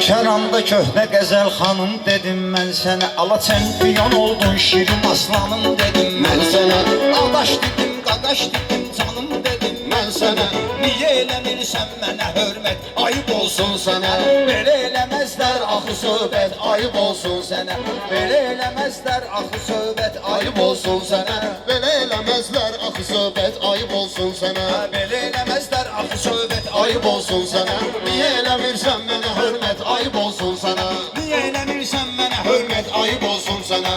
Lənkəranda köhnə qəzəl xanım dedim mən sənə. Ala çempion oldun şirin aslanım dedim mən sənə. Adaş dedim, qadaş dedim, canım dedim mən sənə. Niyə eləmirsən mənə hörmət, ayıb olsun sənə. Belə eləməzlər axı söhbət, ayıb olsun sənə. Belə eləməzlər axı söhbət, ayıb olsun sənə. Belə eləməzlər axı söhbət, ayıb olsun sənə. Belə eləməzlər axı söhbət, Ayıb olsun sənə. Niyə eləmirsən mənə hörmət, ayıb olsun sənə. Niyə eləmirsən mənə Hörmət, ayıb olsun sənə.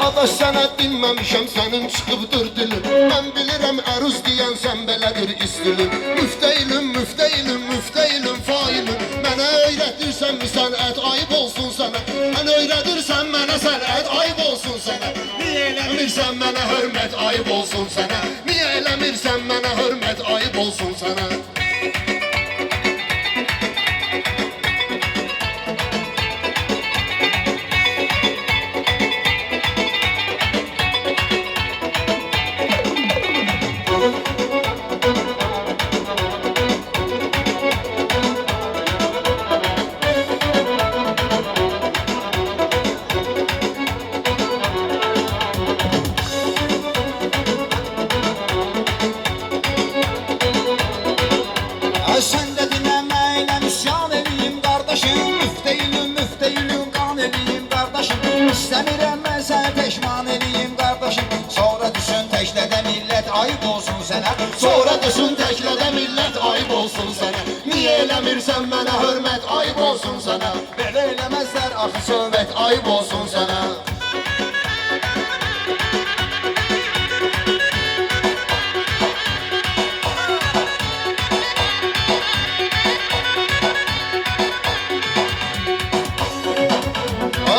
Adaş sənə dinməmişəm sənin çıxıbdır dilim. Mən bilirəm əruz deyən sən belədir istilim. Müftəyilim, müftəyilim, müftəyilim, failim. Mənə öyrədirsən mi sənət, ayıb olsun sənə. Mən öyrədirsən mənə sənət, ayıb olsun sənə. Niyə eləmirsən mənə hörmət, ayıb olsun sənə. Niyə eləmirsən mənə hörmət, ayıb olsun sənə. Sən də dinəmə ilə müsyan eləyim qardaşım. Müftəyilim, müftəyilim, qan eləyim qardaşım. İstəmirəm mən səni peşman eləyim qardaşım. Sonra düşün təklədə millət, ayıb olsun sənə. Sonra düşün təklədə millət, ayıb olsun sənə. Niyə eləmirsən mənə hörmət, ayıb olsun sənə. Belə eləməzlər axı söhbət, Ayıb olsun sənə.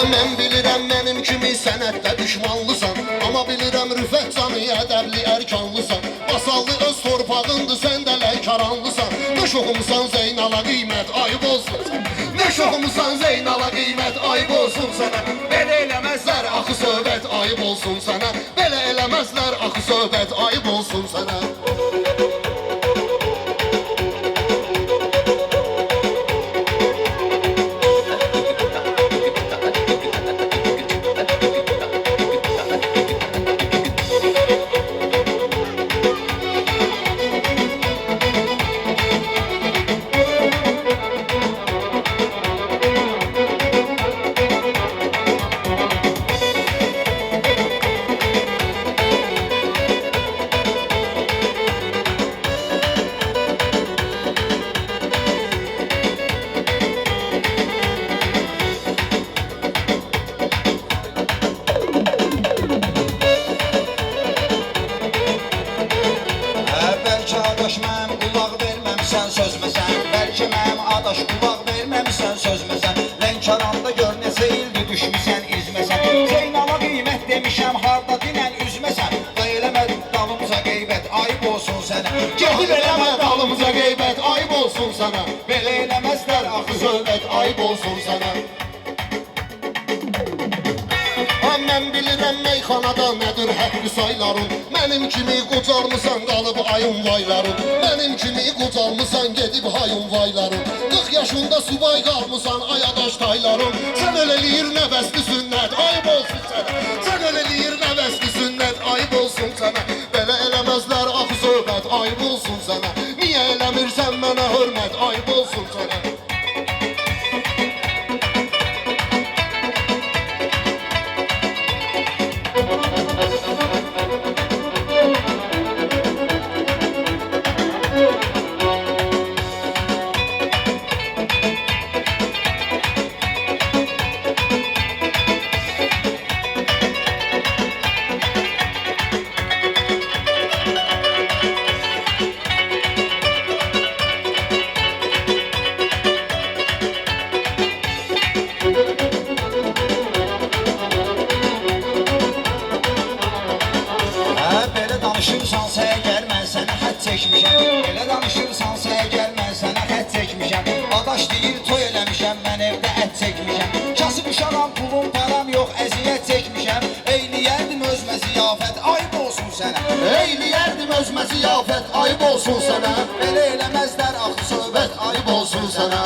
Mən bilirəm mənim kimi sənətdə düşmanlısan. Amma bilirəm rüfət canı ədəbli ərkanlısan. Basallı öz torpağındır, sən də ləykaranlısan. Nüşoxumsan Zeynala qiymət, ayıb olsun sənə. Nüşoxumsan Zeynala qiymət, ayıb olsun sənə. Belə eləməzlər Axı söhbət, ayıb olsun sənə. Belə eləməzlər axı söhbət, ayıb olsun sənə. Bəlkə adaş mənim qulaq verməmsən sözməsən. Bəlkə mənim adaş qulaq verməmsən sözməsən. Lənkəranda gör neçə ildir düşmüsən izməsən. Zeynala qiymət demişəm harda dinən üzməsən. Da eləmədim dalımıza qeybət, ayıb olsun sənə. Gedib eləmə dalımıza qeybət, ayıb olsun sənə. Belə eləməzlər axı Söhbət, ayıb olsun sənə. Mən bilirəm meyxanada nədir həqqi sayların. Mənim kimi qocalmısan qalıb ayın vayların. Mənim kimi qocalmısan gedib hayın vayların. 40 yaşında subay qalmısan ayadaş tayların. Sən eləyir nəvəsli sünnət, ayıb olsun sənə. Sən eləyir nəvəsli sünnət, ayıb olsun sənə. Belə eləməzlər axı söhbət, ayıb olsun sənə. Niyə eləmirsən mənə hörmət, ayıb olsun sənə. sənə. Eyləyərdim özmə ziyafət, ayıb olsun sənə. Belə eləməzlər axı söhbət, Ayıb olsun sənə.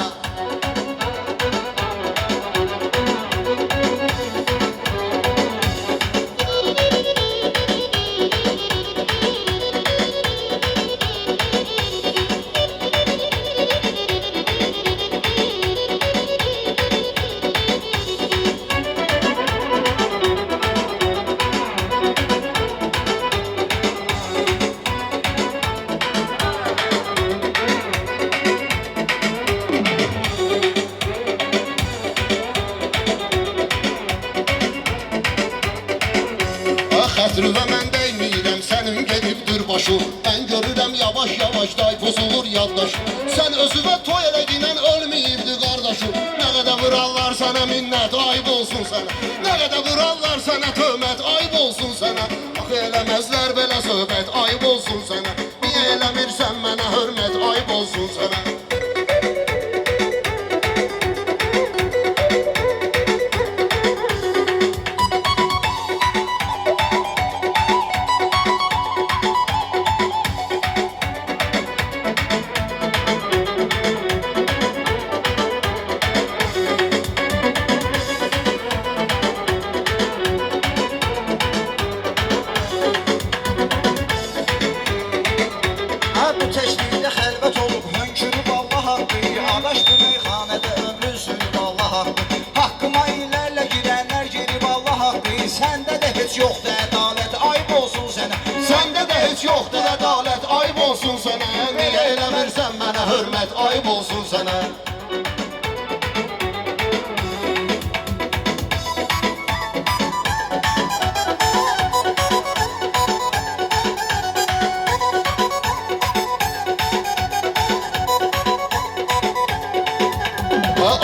Xətrüvə mən dəyməyirəm, sənin gedibdir başı. Mən görürəm yavaş-yavaş day pozulur yaddaş. Sən özüvə toy elədinən ölməyibdi qardaşım. Nə qədər vurarlar sənə minnət, ayıb olsun sənə. Nə qədər vurarlar sənə töhmət, ayıb olsun sənə. Axı eləməzlər belə söhbət, ayıb olsun sənə. Niyə eləmirsən mənə hörmət, ayıb olsun sənə. Bu teşlikdə xəlvət olub, hönkürüb Allah haqqı. Adaş bu meyxanədə ömrü sürüb Allah haqqı. Haqqıma illərlə girənlər girib Allah haqqı. Səndə də heç yoxdur ədalət, ayıb olsun sənə. Səndə də heç yoxdur ədalət, ayıb olsun sənə. Niyə eləmirsən mənə hörmət, ayıb olsun sənə.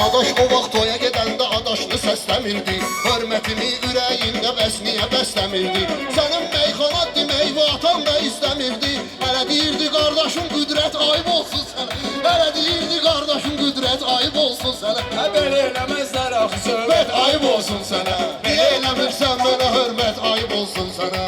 Adaş o vaxt toya gedəndə adaşını səsləmirdi. Hörmətimi ürəyində bəs niyə bəsləmirdi? Sənin meyxana demək vatan da istəmirdi. Hələ deyirdi qardaşım qüdrət, ayıb olsun sənə. Hələ deyirdi qardaşım qüdrət, ayıb olsun sənə. Belə eləməzlər axı söhbət, Ayıb olsun sənə. Niyə eləmirsən mənə hörmət, ayıb olsun sənə.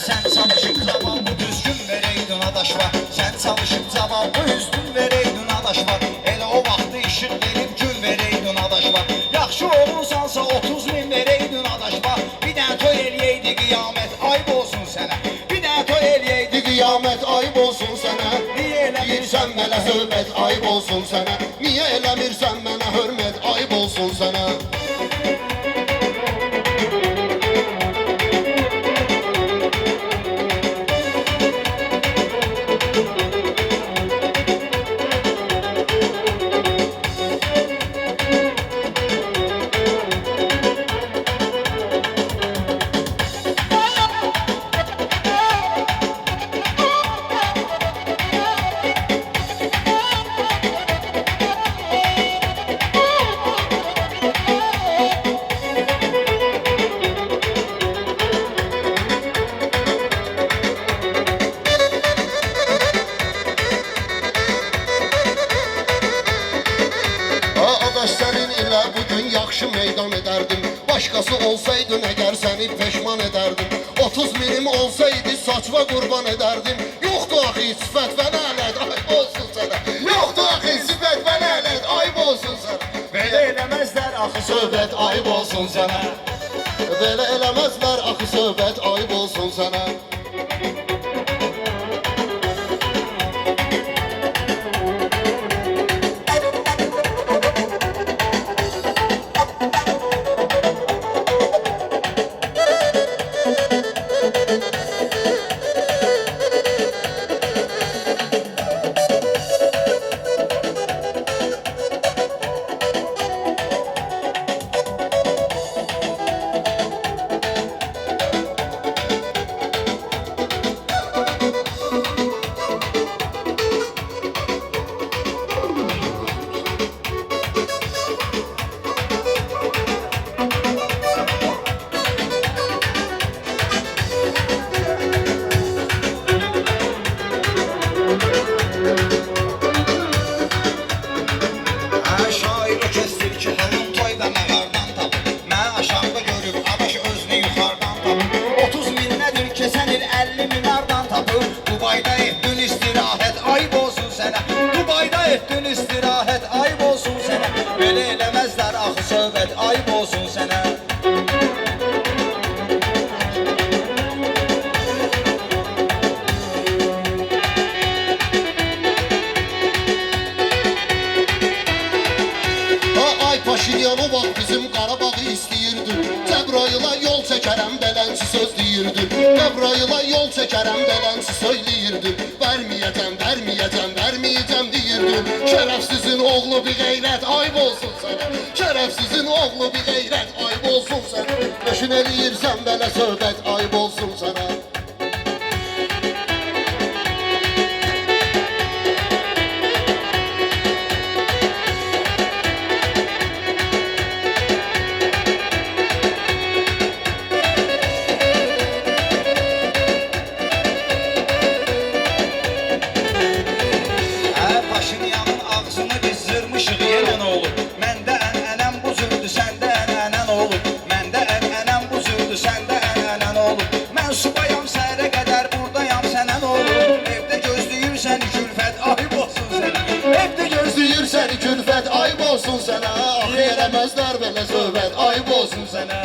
Sən çalışıb cavabı düzgün verəydin adaşva. Sən çalışıb cavabı üstün verəydin adaşva. Elə o vaxtı işıq verib gün verəydin adaşva. Yaxşı olursansa 30 min verəydin adaşva. Bir dənə toy eləyəydi qiyamət, ayıb olsun sənə. Bir dənə toy eləyəydi Qiyamət, ayıb olsun sənə. Niyə eləmirsən Deyirsən mənə söhbət, ayıb olsun sənə. Niyə eləmirsən mənə hörmət, ayıb olsun sənə. Adaş sənin ilə bugün yaxşı meydan edərdim. Başqası olsaydın əgər səni peşman edərdim. 30 minim olsaydı saçma qurban edərdim. Yoxdur axı sifət və nələt, ayıb olsun sənə. Yoxdur axı sifət və nələt, ayıb olsun sənə. Belə eləməzlər axı Söhbət ayıb olsun sənə. Belə eləməzlər axı söhbət ayıb olsun sənə. Dubayda etdin istirahət, ayb olsun sənə. Dubayda etdin istirahət, ayb olsun sənə. Belə eləməzlər axı söhbət, ayb olsun sənə. Ay Paşinyan o vaxt bizim Qarabağı istəyirdi. Cəbrayıla yol çəkərəm belənçi söz deyirdi. Cəbrayıla yol çəkərəm belənçi söyləyirdi. Verməyəcəm, verməyəcəm, verməyəcəm deyirdi. Şərəfsizin oğlu bir qeyrət, ayb olsun sənə. Şərəfsizin oğlu bir qeyrət, ayb olsun sənə. Peşin eləyirsən belə söhbət, ayb olsun sənə. Paşinyanın ağzını biz zırmışıq yenə nə olur? Məndə ənənəm bu cürdür, səndə ənənən olur. Məndə ənənəm bu cürdür, səndə ənənən olur. Mən subayam səhərə qədər buradayam, sənə nə olur? Evdə gözləyirsən külfət, ayb olsun sənə. Evdə gözləyirsən külfət, ayb olsun sənə. Axı eləməzlər belə söhbət, ayb olsun sənə.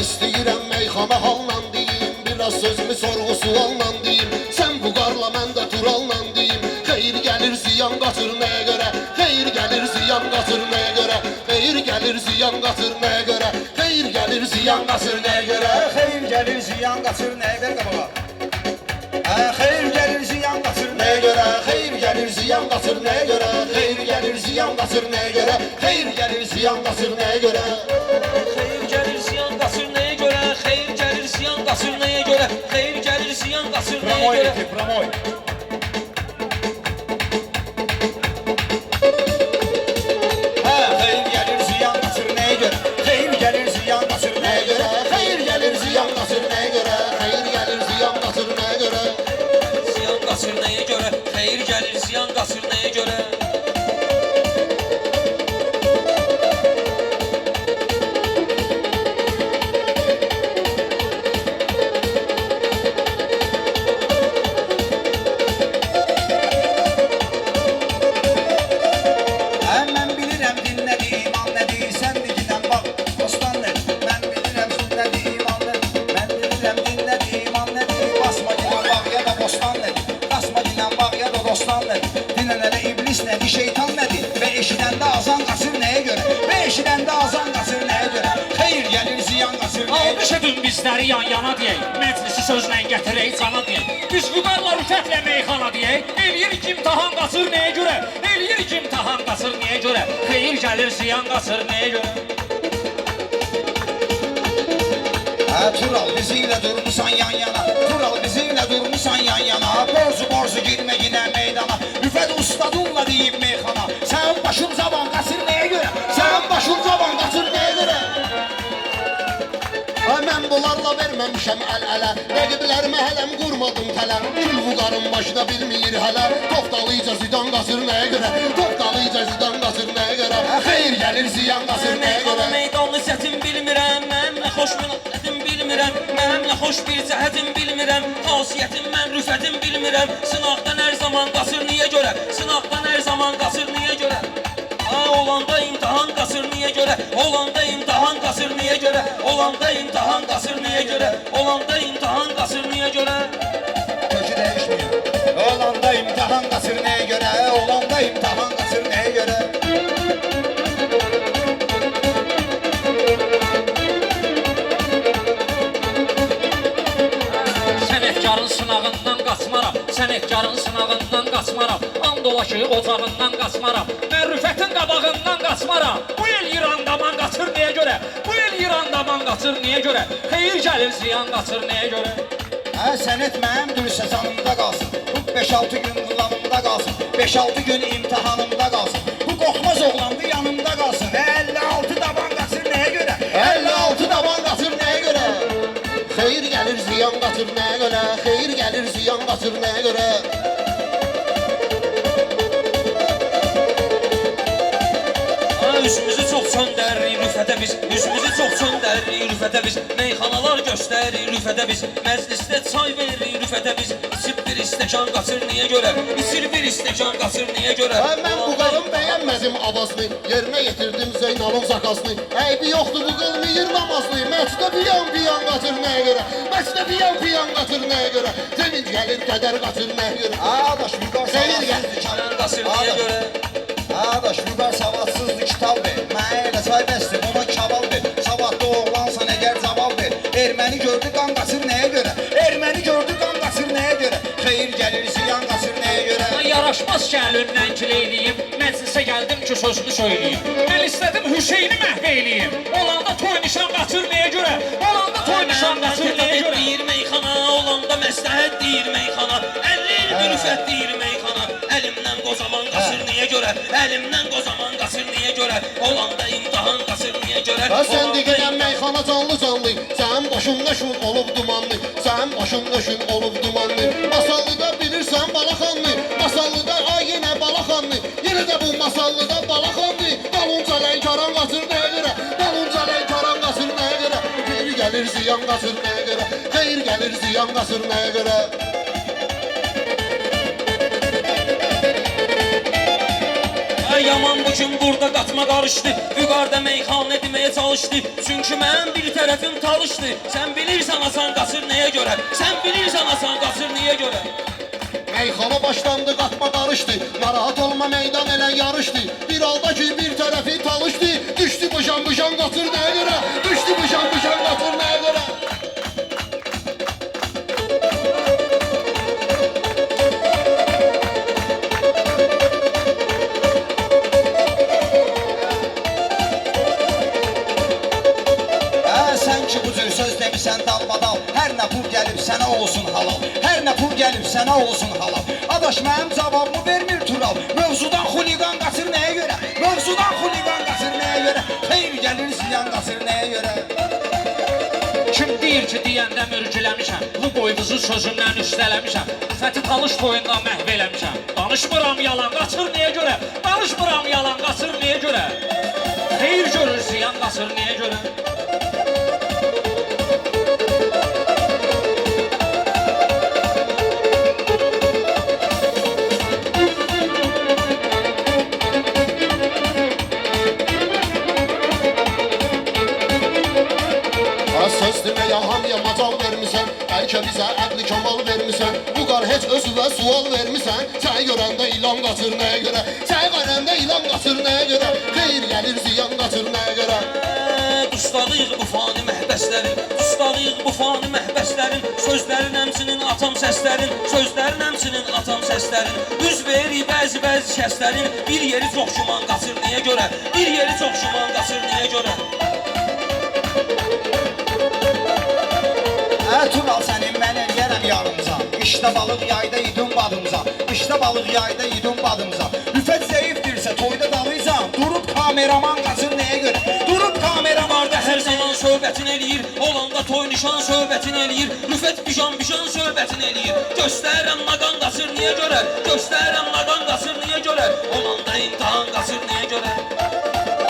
İstəyirəm meyxana halla deyim, biraz sözümü sorğu sualla deyim. Sən bu qarla mən də turalla deyim. Xeyir gəlir ziyan qaçır nəyə görə? Xeyir gəlir ziyan qaçır nəyə görə? Xeyir gəlir ziyan qaçır nəyə görə? Xeyir gəlir ziyan qaçır nəyə görə? Xeyir gəlir ziyan qaçır nəyə görə qabağa? Xeyir gəlir ziyan qaçır nəyə görə? Xeyir gəlir ziyan qaçır nəyə görə? Xeyir gəlir ziyan qaçır nəyə görə? Xeyir gəlir ziyan qaçır nəyə görə? Xeyir gəlir ziyan qasır nəyə görə? Xeyir gəlir ziyan qasır nəyə görə? Xeyir gəlir ziyan qasır nəyə Pramoy görə? eti, pramoy. Xeyir gəlir ziyan qaçır nəyə görə? Xeyir gəlir ziyan qaçır nəyə görə? Xeyir gəlir ziyan qaçır nəyə görə? Xeyir gəlir ziyan qaçır nəyə görə? Ziyan qasır nəyə görə? Xeyir gəlir ziyan qasır nəyə görə? Mən bilirəm din nədir, iman nədir, sən de gidən bax, dostan nədir? Mən bilirəm din nədir, iman nədir, mən bilirəm din nədir, iman nədir, basma gidən bax ya da bostan nədir, basma gidən bax ya da dostan nədir, dinənələ iblis nədir, şeytan nədir və eşidəndə azan qaçır nəyə görə, və eşidəndə azan qaçır nəyə görə, xeyir gəlir ziyan qaçır nəyə görə. Almış edin bizləri yan-yana deyək, məclisi sözlə gətirək cana deyək. Biz vüqarla rüfətlə meyxana deyək, eləyirik imtahan qaçır nəyə görə? Eləyirik imtahan qaçır nəyə görə? Xeyir gəlir ziyan qaçır nəyə görə? Tural bizimlə durmusan yan-yana, Tural bizimlə durmusan yan-yana, borcu girmə yinə meydana, Rüfət ustadunla deyib meyxana, sən başın zaban qaçır nəyə görə? Sən başın zaban qaçır nəyə görə? Mən bunlarla verməmişəm əl-ələ. Rəqiblərimə hələm qurmadım tələm. Kül vüqarın başına bilmir hələ. Topdalıca zidan qasır nəyə görə? Topdalıca zidan qasır nəyə görə? Xeyir gəlir ziyan qasır nəyə görə? Meydanlı sətim bilmirəm, mənim nə xoş münasibətim bilmirəm, mənim nə xoş bir cəhətim bilmirəm, xasiyyətim mən rüfətim bilmirəm, sınaqdan hər zaman qasır niyə görə? Sınaqdan hər zaman qasır niyə görə? Olanda imtahan qasır niyə görə? Olanda imtahan qasır niyə görə? Olanda imtahan qasır niyə görə? Olanda imtahan qasır niyə görə? Kökü dəyişmir. Olanda imtahan qaçır nəyə görə? Olanda imtahan qaçır nəyə görə? Sənətkarın sınağından qaçmaram, sənətkarın sınağından qaçmaram, and ola ki ocağından qaçmaram, mən rüfətin qabağından qaçmaram. Bu el İrandaman qaçır nəyə görə? Bu el İrandaman qaçır nəyə görə? Xeyir gəlir ziyan qaçır nəyə görə? Sənət mənim dürsə canımda qalsın, bu 5-6 gün qılavımda qalsın, 5-6 gün imtahanımda qalsın, bu qorxmaz oğlandı yanımda qalsın, 56 daban qaçır nəyə görə? 56 daban qasır nəyə görə? Xeyir gəlir ziyan qasır nəyə görə? Xeyir gəlir ziyan qasır nəyə görə? Üzümüzü çox çöndəririk rüfətə biz, üzümüzü çox çöndəririk rüfətə biz. Meyxanalar göstərir rüfətə biz, məclisdə çay veririk rüfətə biz. İçib bir stəkan qaçır niyə görə? İçir bir stəkan qaçır niyə görə? Mən bu qalın bəyənmədim avazını, yerinə yetirdim Zeynalın zakasını. Əybi yoxdur bu qılmıyır namazını, məçdə piyan qatır nəyə görə? Məçdə piyan qatır nəyə görə? Sevinç gəlir, qədər qatır nəyə görə? Adaş Vüqar Xeyir savadsızdır Qaçır qasır niyə görə? Adaş Vüqar savadsızdır kitab ver. Mənə elə çay bəsdir, ona kabal ver. Savadlı oğlansan əgər cavab ver. Erməni gördü qan qaçır nəyə görə? Erməni gördü qan qaçır nəyə görə? Xeyir gəlir ziyan qaçır nəyə görə? Yaraşmaz ki əlindən kileyliyim, məclisə gəldim ki sözünü söyleyeyim. Mən istədim Hüseyni məhv eyleyim. Olanda toy nişan qaçır nəyə görə? Olanda toy nişan qaçır nəyə görə? Deyir meyxana, olanda məsləhət deyir meyxana. 50 il bir rüfət deyir meyxana. Əlimdən qozaman qasır niyə görə? Əlimdən qozaman qasır niyə görə? Olanda imtahan qasır niyə görə? Sən deyirəm meyxana canlı canlı, sənin başın nəşun olub dumanlı, sənin başın nəşun olub dumanlı. Masallıda bilirsən balaxanlı, masallıda ay yenə balaxanlı, yenə də bu masallıda balaxanlı. Dalınca lənkaran qatır nəyə görə? Dalınca lənkaran qatır nəyə görə? Xeyir gəlir ziyan qatır nəyə görə? Xeyir gəlir ziyan qatır nəyə görə? Yaman bu gün burada qatma qarışdı. Vüqarda meyxanə deməyə çalışdı. Çünki mən bir tərəfim talışdı. Sən bilirsən asan qaçır nəyə görə? Sən bilirsən asan qaçır niyə görə? Meyxana başlandı, qatma qarışdı. Narahat olma, meydan elə yarışdı. Bir halda ki bir tərəfi talışdı. Düşdü bıjan qatır nəyə görə? Düşdü bıjan qatır nəyə görə? Sən ki bu cür söz demişsən dalbadal. Hər nə pul gəlib sənə olsun halal. Hər nə pul gəlib sənə olsun halal. Adaş mənim cavabımı vermir Tural. Mövzudan xuliqan qaçır nəyə görə? Mövzudan xuliqan qaçır nəyə görə? Xeyr gəlir ziyan qaçır nəyə görə? Kim deyir ki deyəndə mürgüləmişəm, bu boynuzu sözümdən üstələmişəm. Fəthi Talış toyundan məhv eləmişəm. Danışmıram yalan qaçır niyə görə? Danışmıram yalan qaçır niyə görə? Xeyir görür ziyan qaçır niyə görə? Söz deməyə hamıya macal vermisən, bəlkə bizə əqli kamal vermisən. Bu qar heç özüvə sual vermisən, səni görəndə ilan qaçır nəyə görə? Səni görəndə ilan qaçır nəyə görə? Xeyir gəlir ziyan qaçır nəyə görə? Dustadıyıq bu fani məhbəslərin, dustadıyıq bu fani məhbəslərin. Sözlərin həmsinin atam səslərin, sözlərin həmsinin atam səslərin. Üz verir bəzi kəslərin, bir yeri çox şuman qaçır niyə görə? Bir yeri çox şuman qaçır niyə görə? Tural sənin mən eləyərəm yarımca. İşdə balıq yayda idun badımca. İşdə balıq yayda idun badımca. Rüfət zəifdirsə toyda dalayacam. Durub kameraman qaçır nəyə görə? Durub kameraman Varda hər zaman söhbətin eləyir, olanda toy nişan söhbətin eləyir. Rüfət bişan söhbətin eləyir. Göstərirəm naqan qaçır niyə görə? Göstərirəm naqan qaçır niyə görə? Olanda imtahan qaçır niyə görə?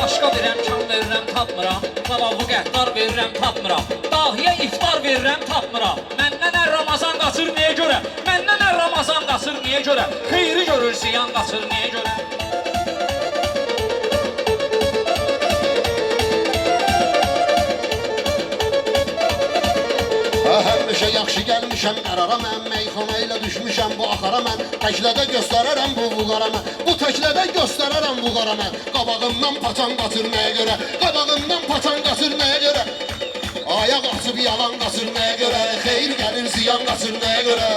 Başqa bir əmkan verirəm tapmıram, cavabı qəddar verirəm tapmıram. Dahiyə iftar verirəm tapmıram. Məndən hər Ramazan qaçır niyə görə? Məndən hər Ramazan qaçır niyə görə? Xeyri görür ziyan qaçır niyə görə? Həmişə yaxşı gəlmişəm qərara mən, meyxana ilə düşmüşəm bu axara mən. Təklədə göstərərəm bu vüqara mən, bu təklədə göstərərəm vüqara mən. Qabağımdan paçan qaçır nəyə görə? Qabağımdan paçan qaçır nəyə görə? Ayaq açıb yalan qaçır nəyə görə? Xeyir gəlir ziyan qaçır nəyə görə?